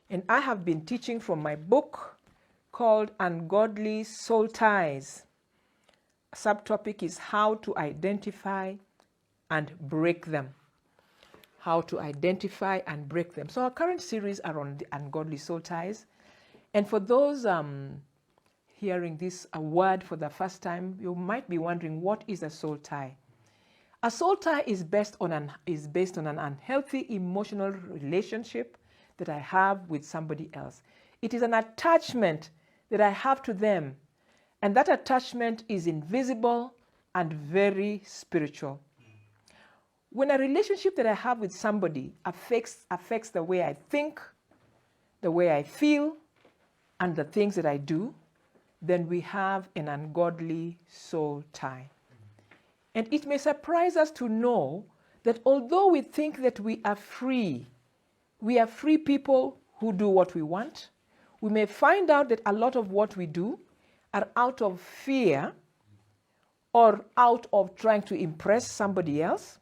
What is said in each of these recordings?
And I have been teaching from my book called Ungodly Soul Ties. Subtopic is how to identify and break them. How to identify and break them. So our current series are on the ungodly soul ties. And for those hearing this word for the first time, you might be wondering, what is a soul tie? A soul tie is based on an unhealthy emotional relationship that I have with somebody else. It is an attachment that I have to them, and that attachment is invisible and very spiritual. When a relationship that I have with somebody affects the way I think, the way I feel, and the things that I do, then we have an ungodly soul tie. And it may surprise us to know that although we think that we are free people who do what we want, we may find out that a lot of what we do are out of fear or out of trying to impress somebody else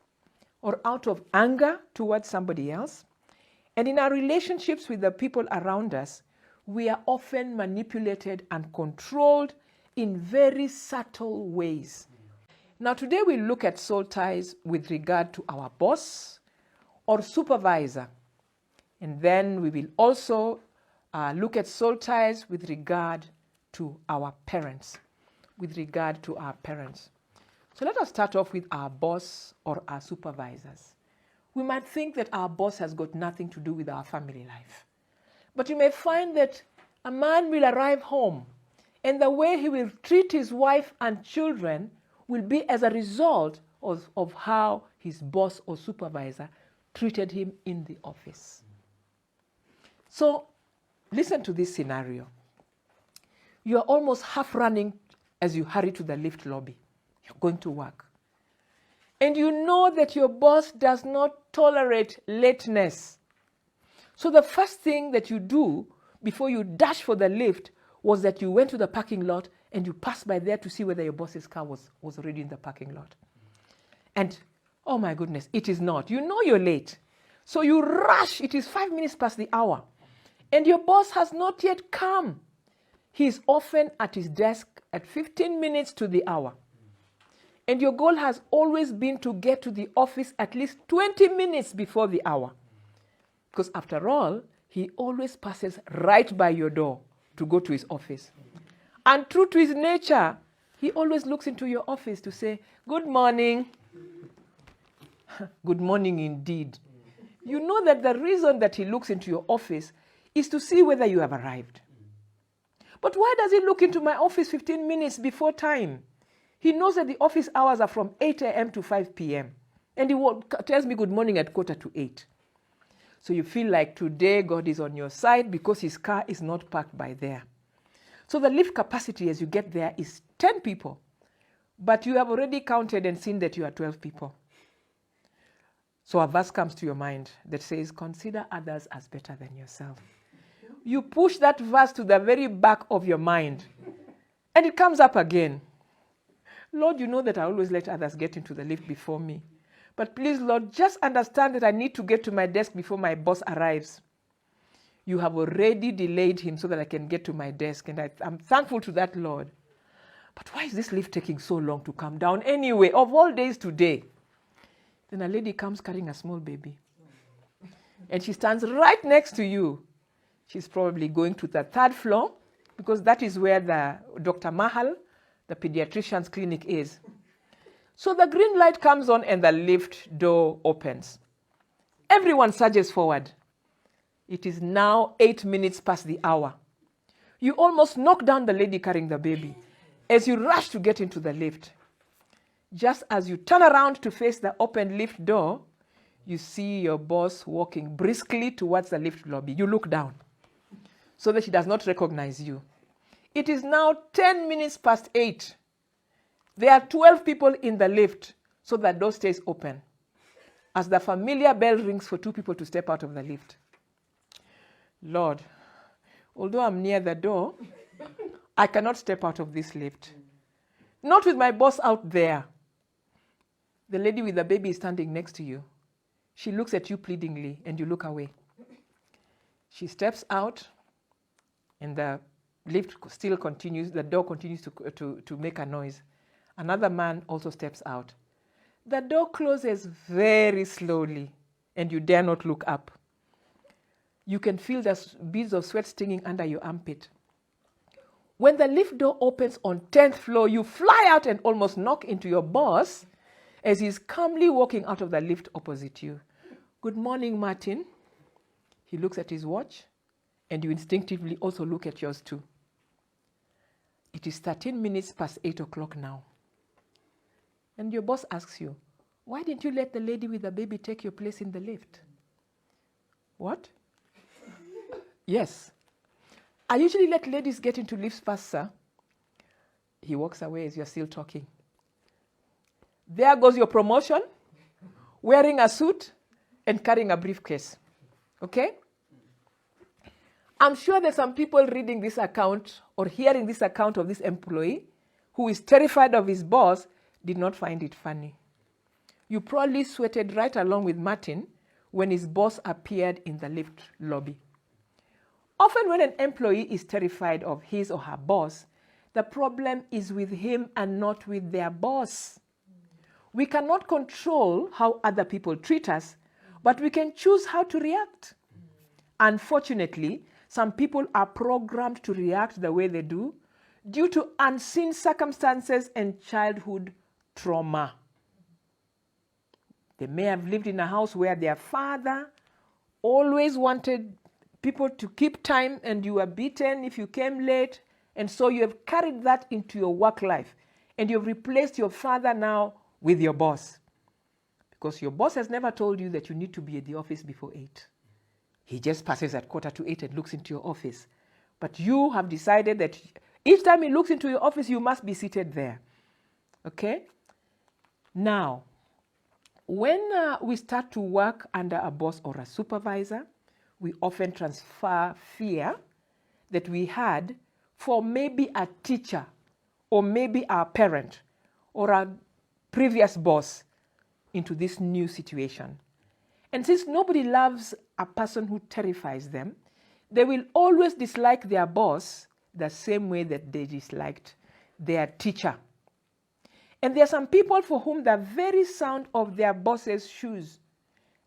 or out of anger towards somebody else. And in our relationships with the people around us, we are often manipulated and controlled in very subtle ways. Now today we look at soul ties with regard to our boss or supervisor. And then we will also look at soul ties with regard to our parents. So let us start off with our boss or our supervisors. We might think that our boss has got nothing to do with our family life. But you may find that a man will arrive home and the way he will treat his wife and children will be as a result of how his boss or supervisor treated him in the office. So listen to this scenario. You are almost half running as you hurry to the lift lobby. You're going to work. And you know that your boss does not tolerate lateness. So the first thing that you do before you dash for the lift was that you went to the parking lot and you passed by there to see whether your boss's car was already in the parking lot. And, oh my goodness, it is not. You know you're late. So you rush. It is 5 minutes past the hour. And your boss has not yet come. He is often at his desk at 15 minutes to the hour. And your goal has always been to get to the office at least 20 minutes before the hour. Because after all, he always passes right by your door to go to his office. And true to his nature, he always looks into your office to say, "Good morning." Good morning indeed. You know that the reason that he looks into your office is to see whether you have arrived. But why does he look into my office 15 minutes before time? He knows that the office hours are from 8 a.m. to 5 p.m. And he tells me good morning at 7:45. So you feel like today God is on your side because his car is not parked by there. So the lift capacity as you get there is 10 people. But you have already counted and seen that you are 12 people. So a verse comes to your mind that says, consider others as better than yourself. You push that verse to the very back of your mind. And it comes up again. Lord, you know that I always let others get into the lift before me. But please, Lord, just understand that I need to get to my desk before my boss arrives. You have already delayed him so that I can get to my desk. And I'm thankful to that, Lord. But why is this lift taking so long to come down anyway, of all days today? Then a lady comes carrying a small baby. And she stands right next to you. She's probably going to the 3rd floor because that is where the Dr. Mahal, the pediatrician's clinic is. So the green light comes on and the lift door opens. Everyone surges forward. It is now 8 minutes past the hour. You almost knock down the lady carrying the baby as you rush to get into the lift. Just as you turn around to face the open lift door, you see your boss walking briskly towards the lift lobby. You look down so that she does not recognize you. It is now 10 minutes past 8. There are 12 people in the lift, so the door stays open as the familiar bell rings for 2 people to step out of the lift. Lord, although I'm near the door, I cannot step out of this lift. Not with my boss out there. The lady with the baby is standing next to you. She looks at you pleadingly and you look away. She steps out, and the lift still continues, the door continues to make a noise. Another man also steps out. The door closes very slowly, and you dare not look up. You can feel the beads of sweat stinging under your armpit. When the lift door opens on 10th floor, you fly out and almost knock into your boss as he's calmly walking out of the lift opposite you. Good morning, Martin. He looks at his watch, and you instinctively also look at yours too. It is 13 minutes past 8 o'clock now. And your boss asks you, why didn't you let the lady with the baby take your place in the lift? What? Yes. I usually let ladies get into lifts first, sir. He walks away as you're still talking. There goes your promotion, wearing a suit and carrying a briefcase. Okay? I'm sure there's some people reading this account or hearing this account of this employee who is terrified of his boss did not find it funny. You probably sweated right along with Martin when his boss appeared in the lift lobby. Often when an employee is terrified of his or her boss, the problem is with him and not with their boss. We cannot control how other people treat us, but we can choose how to react. Unfortunately, some people are programmed to react the way they do due to unseen circumstances and childhood trauma. They may have lived in a house where their father always wanted people to keep time, and you were beaten if you came late, and so you have carried that into your work life, and you've replaced your father now with your boss, because your boss has never told you that you need to be at the office before 8. He just passes at 7:45 and looks into your office, but you have decided that each time he looks into your office, you must be seated there. Okay? Now, when we start to work under a boss or a supervisor, we often transfer fear that we had for maybe a teacher or maybe our parent or our previous boss into this new situation. And since nobody loves a person who terrifies them, they will always dislike their boss the same way that they disliked their teacher. And there are some people for whom the very sound of their boss's shoes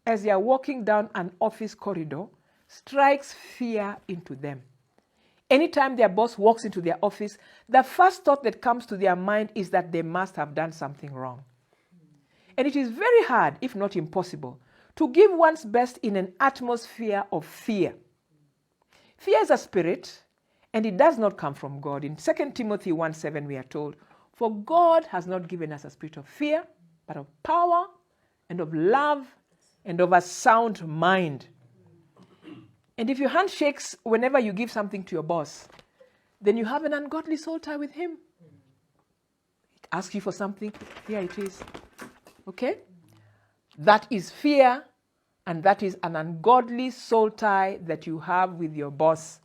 as they are walking down an office corridor strikes fear into them. Anytime their boss walks into their office, the first thought that comes to their mind is that they must have done something wrong. And it is very hard, if not impossible, to give one's best in an atmosphere of fear. Fear is a spirit, and it does not come from God. In 2 Timothy 1:7, we are told, for God has not given us a spirit of fear, but of power and of love and of a sound mind. And if your hand shakes whenever you give something to your boss, then you have an ungodly soul tie with him. He asks you for something, here it is. Okay? That is fear, and that is an ungodly soul tie that you have with your boss.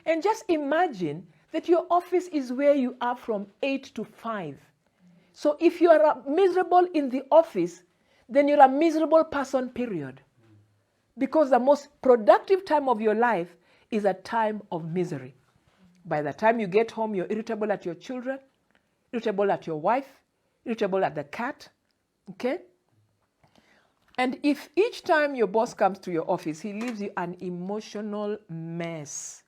And just imagine that your office is where you are from 8 to 5. So if you are miserable in the office, then you're a miserable person, period. Because the most productive time of your life is a time of misery. By the time you get home, you're irritable at your children, irritable at your wife, irritable at the cat. Okay? And if each time your boss comes to your office, he leaves you an emotional mess,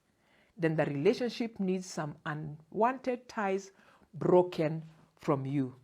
then the relationship needs some unwanted ties broken from you.